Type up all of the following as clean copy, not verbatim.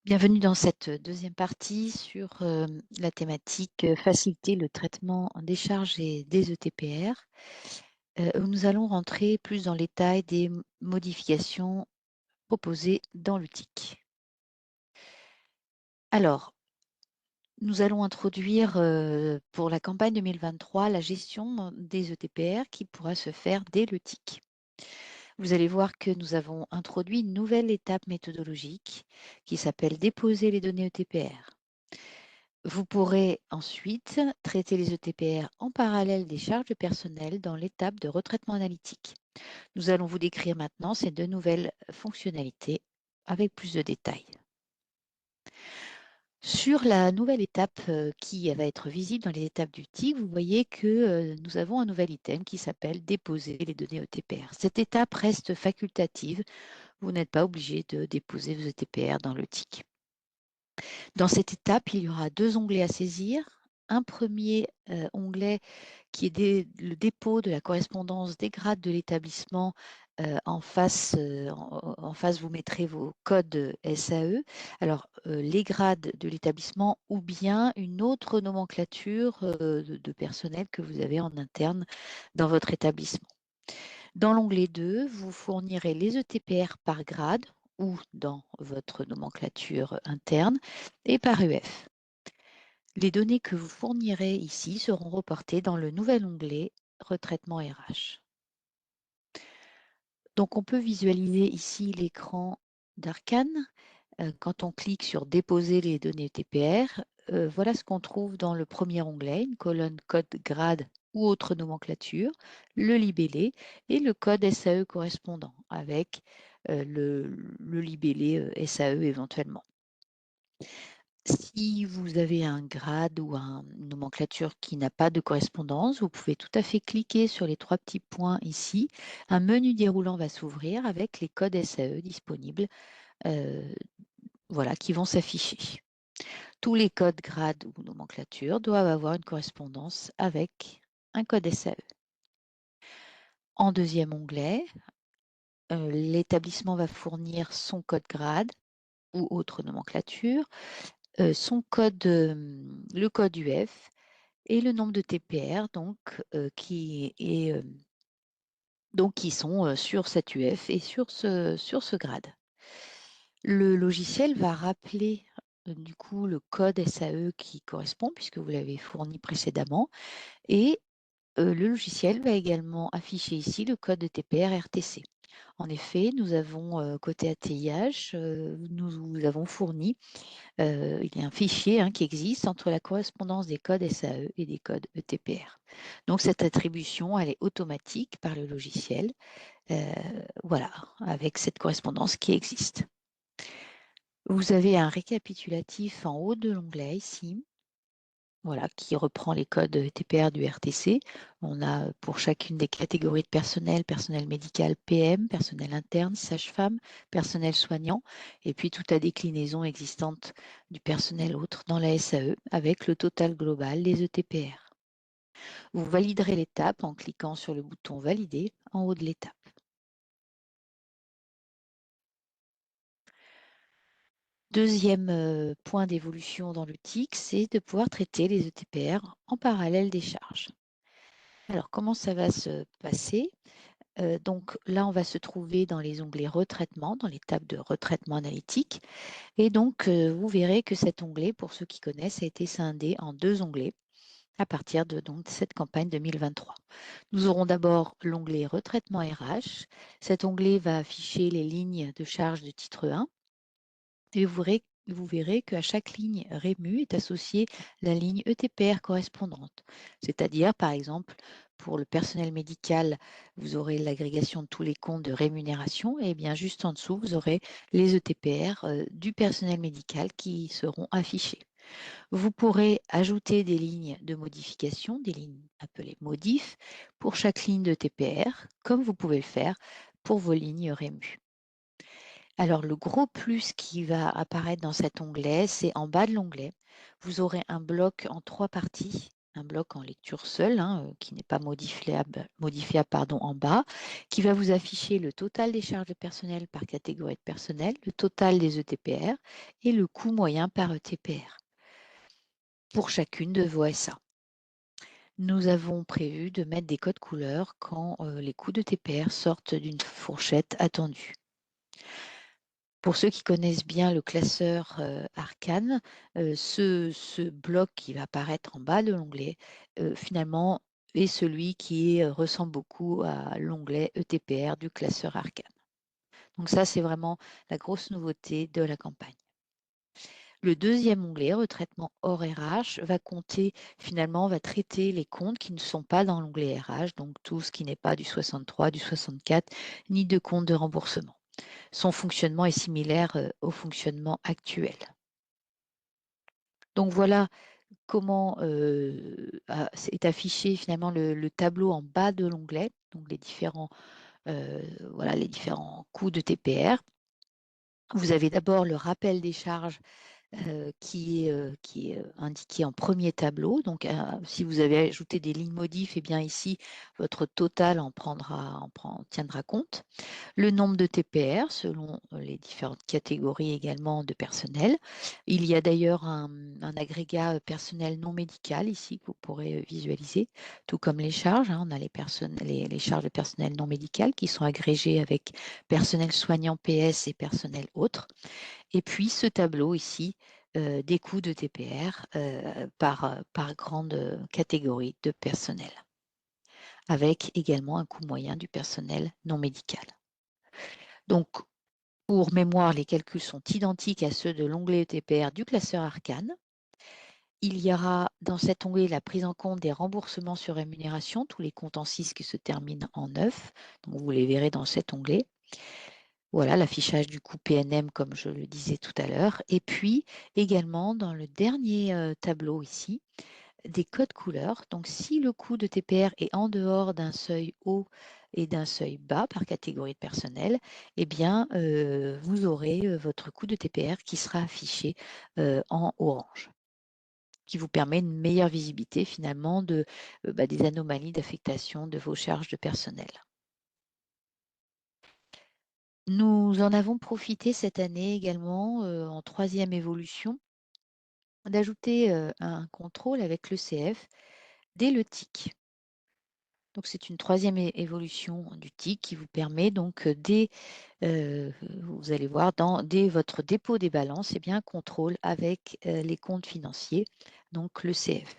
Bienvenue dans cette deuxième partie sur la thématique faciliter le traitement des charges et des ETPR, où nous allons rentrer plus dans les détails des modifications proposées dans le TIC. Alors, nous allons introduire pour la campagne 2023 la gestion des ETPR qui pourra se faire dès le TIC. Vous allez voir que nous avons introduit une nouvelle étape méthodologique qui s'appelle déposer les données ETPR. Vous pourrez ensuite traiter les ETPR en parallèle des charges de personnel dans l'étape de retraitement analytique. Nous allons vous décrire maintenant ces deux nouvelles fonctionnalités avec plus de détails. Sur la nouvelle étape qui va être visible dans les étapes du TIC, vous voyez que nous avons un nouvel item qui s'appelle déposer les données ETPR. Cette étape reste facultative. Vous n'êtes pas obligé de déposer vos ETPR dans le TIC. Dans cette étape, il y aura deux onglets à saisir. Un premier onglet qui est le dépôt de la correspondance des grades de l'établissement. En face, vous mettrez vos codes SAE. Alors, les grades de l'établissement ou bien une autre nomenclature de personnel que vous avez en interne dans votre établissement. Dans l'onglet 2, vous fournirez les ETPR par grade ou dans votre nomenclature interne et par UF. Les données que vous fournirez ici seront reportées dans le nouvel onglet Retraitement RH. Donc, on peut visualiser ici l'écran d'Arcane. Quand on clique sur Déposer les données ETPR, voilà ce qu'on trouve dans le premier onglet, une colonne code grade ou autre nomenclature, le libellé et le code SAE correspondant avec le libellé SAE éventuellement. Si vous avez un grade ou une nomenclature qui n'a pas de correspondance, vous pouvez tout à fait cliquer sur les trois petits points ici. Un menu déroulant va s'ouvrir avec les codes SAE disponibles voilà, qui vont s'afficher. Tous les codes grades ou nomenclature doivent avoir une correspondance avec un code SAE. En deuxième onglet, l'établissement va fournir son code grade ou autre nomenclature, son code, le code UF et le nombre de TPR donc, qui sont sur cet UF et sur ce grade. Le logiciel va rappeler du coup le code SAE qui correspond puisque vous l'avez fourni précédemment et le logiciel va également afficher ici le code de TPR RTC. En effet, nous avons côté ATIH, nous avons fourni, il y a un fichier qui existe entre la correspondance des codes SAE et des codes ETPR. Donc cette attribution, elle est automatique par le logiciel, voilà, avec cette correspondance qui existe. Vous avez un récapitulatif en haut de l'onglet ici, voilà, qui reprend les codes TPR du RTC. On a pour chacune des catégories de personnel, personnel médical PM, personnel interne, sage-femme, personnel soignant, et puis toute la déclinaison existante du personnel autre dans la SAE avec le total global des ETPR. Vous validerez l'étape en cliquant sur le bouton Valider en haut de l'étape. Deuxième point d'évolution dans le TIC, c'est de pouvoir traiter les ETPR en parallèle des charges. Alors, comment ça va se passer? Donc là, on va se trouver dans les onglets Retraitement, dans l'étape de retraitement analytique. Et donc, vous verrez que cet onglet, pour ceux qui connaissent, a été scindé en deux onglets à partir de donc, cette campagne 2023. Nous aurons d'abord l'onglet Retraitement RH. Cet onglet va afficher les lignes de charge de titre 1 et vous verrez qu'à chaque ligne REMU est associée la ligne ETPR correspondante. C'est-à-dire, par exemple, pour le personnel médical, vous aurez l'agrégation de tous les comptes de rémunération et bien juste en dessous, vous aurez les ETPR du personnel médical qui seront affichés. Vous pourrez ajouter des lignes de modification, des lignes appelées modifs, pour chaque ligne de TPR, comme vous pouvez le faire pour vos lignes REMU. Alors, le gros plus qui va apparaître dans cet onglet, c'est en bas de l'onglet, vous aurez un bloc en trois parties un bloc en lecture seule, hein, qui n'est pas modifiable pardon, en bas, qui va vous afficher le total des charges de personnel par catégorie de personnel, le total des ETPR et le coût moyen par ETPR pour chacune de vos SA. Nous avons prévu de mettre des codes couleurs quand les coûts de TPR sortent d'une fourchette attendue. Pour ceux qui connaissent bien le classeur Arcane, ce bloc qui va apparaître en bas de l'onglet, finalement, est celui qui ressemble beaucoup à l'onglet ETPR du classeur Arcane. Donc ça, c'est vraiment la grosse nouveauté de la campagne. Le deuxième onglet, retraitement hors RH, va traiter les comptes qui ne sont pas dans l'onglet RH, donc tout ce qui n'est pas du 63, du 64, ni de compte de remboursement. Son fonctionnement est similaire au fonctionnement actuel. Donc voilà comment est affiché finalement le tableau en bas de l'onglet, donc les différents coûts de TPR. Vous avez d'abord le rappel des charges qui est indiqué en premier tableau. Donc, si vous avez ajouté des lignes modifs, eh bien ici, votre total en tiendra compte. Le nombre de TPR selon les différentes catégories également de personnel. Il y a d'ailleurs un agrégat personnel non médical ici que vous pourrez visualiser, tout comme les charges. On a les charges de personnel non médical qui sont agrégées avec personnel soignant PS et personnel autre. Et puis ce tableau ici des coûts de TPR par grande catégorie de personnel, avec également un coût moyen du personnel non médical. Donc, pour mémoire, les calculs sont identiques à ceux de l'onglet ETPR du classeur Arcane. Il y aura dans cet onglet la prise en compte des remboursements sur rémunération, tous les comptes en 6 qui se terminent en 9. Donc, vous les verrez dans cet onglet. Voilà, l'affichage du coût PNM, comme je le disais tout à l'heure. Et puis, également, dans le dernier tableau ici, des codes couleurs. Donc, si le coût de TPR est en dehors d'un seuil haut et d'un seuil bas par catégorie de personnel, eh bien, vous aurez votre coût de TPR qui sera affiché en orange, qui vous permet une meilleure visibilité finalement des anomalies d'affectation de vos charges de personnel. Nous en avons profité cette année également, en troisième évolution, d'ajouter un contrôle avec l'ECF dès le TIC. Donc, c'est une troisième évolution du TIC qui vous permet donc, vous allez voir, dès votre dépôt des balances, un contrôle avec les comptes financiers, donc l'ECF.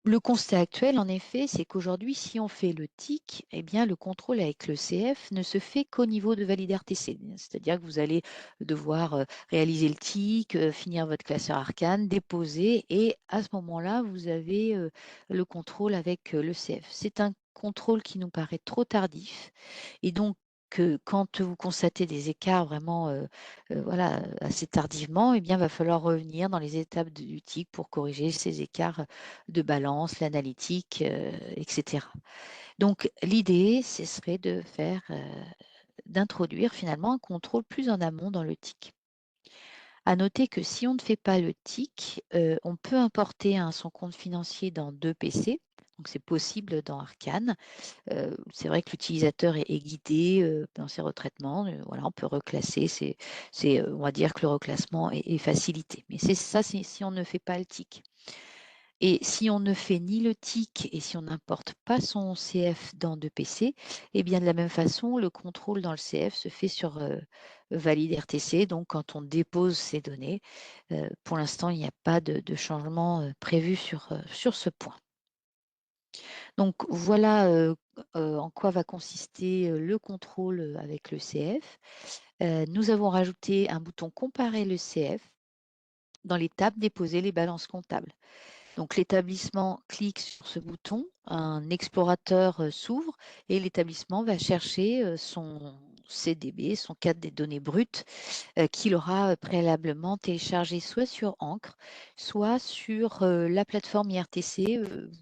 Le constat actuel, en effet, c'est qu'aujourd'hui, si on fait le TIC, le contrôle avec le CF ne se fait qu'au niveau de valide RTC. C'est-à-dire que vous allez devoir réaliser le TIC, finir votre classeur Arcane, déposer, et à ce moment-là, vous avez le contrôle avec le CF. C'est un contrôle qui nous paraît trop tardif, et donc quand vous constatez des écarts vraiment assez tardivement, il va falloir revenir dans les étapes du TIC pour corriger ces écarts de balance, l'analytique, etc. Donc, l'idée, ce serait d'introduire finalement un contrôle plus en amont dans le TIC. À noter que si on ne fait pas le TIC, on peut importer son compte financier dans 2 PC. Donc, c'est possible dans Arcane. C'est vrai que l'utilisateur est guidé dans ses retraitements. Voilà, on peut reclasser. On va dire que le reclassement est facilité. Mais c'est ça, si on ne fait pas le TIC. Et si on ne fait ni le TIC et si on n'importe pas son CF dans 2 PC, de la même façon, le contrôle dans le CF se fait sur valide RTC. Donc, quand on dépose ces données, pour l'instant, il n'y a pas de changement prévu sur ce point. Donc, voilà en quoi va consister le contrôle avec le CF. Nous avons rajouté un bouton comparer le CF dans l'étape déposer les balances comptables. Donc, l'établissement clique sur ce bouton, un explorateur s'ouvre et l'établissement va chercher son CDB, son cadre des données brutes, qu'il aura préalablement téléchargé soit sur Ancre, soit sur la plateforme IRTC.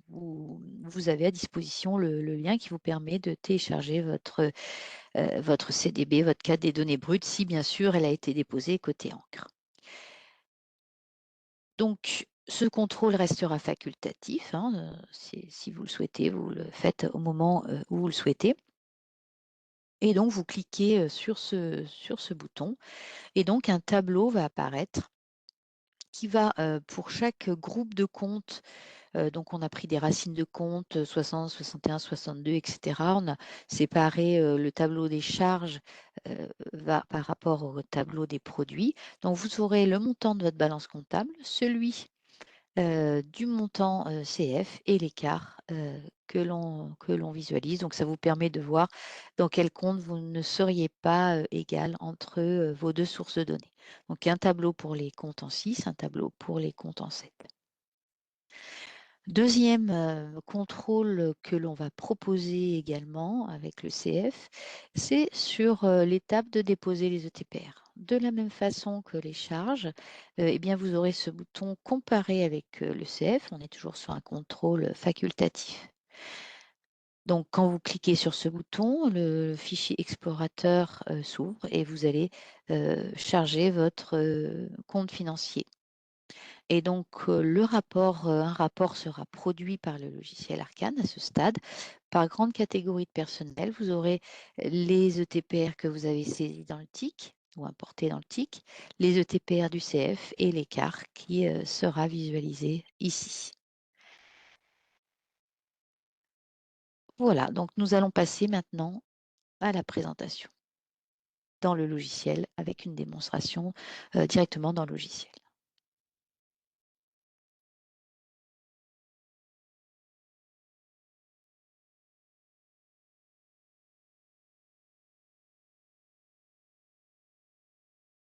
Vous avez à disposition le lien qui vous permet de télécharger votre CDB, votre cadre des données brutes, si bien sûr elle a été déposée côté Ancre. Donc, Ce contrôle restera facultatif, hein, si vous le souhaitez, vous le faites au moment où vous le souhaitez. Et donc, vous cliquez sur ce bouton et donc un tableau va apparaître qui va, pour chaque groupe de comptes, donc on a pris des racines de comptes 60, 61, 62, etc. On a séparé le tableau des charges par rapport au tableau des produits. Donc, vous aurez le montant de votre balance comptable, celui du montant CF et l'écart que l'on visualise. Donc, ça vous permet de voir dans quel compte vous ne seriez pas égal entre vos deux sources de données. Donc, un tableau pour les comptes en 6, un tableau pour les comptes en 7. Deuxième contrôle que l'on va proposer également avec le CF, c'est sur l'étape de déposer les ETPR. De la même façon que les charges, eh bien, vous aurez ce bouton comparer avec le CF. On est toujours sur un contrôle facultatif. Donc, quand vous cliquez sur ce bouton, le fichier explorateur s'ouvre et vous allez charger votre compte financier. Et donc, un rapport sera produit par le logiciel Arcane à ce stade. Par grande catégorie de personnel, vous aurez les ETPR que vous avez saisis dans le TIC ou importés dans le TIC, les ETPR du CF et l'écart qui sera visualisé ici. Voilà, donc nous allons passer maintenant à la présentation dans le logiciel avec une démonstration directement dans le logiciel.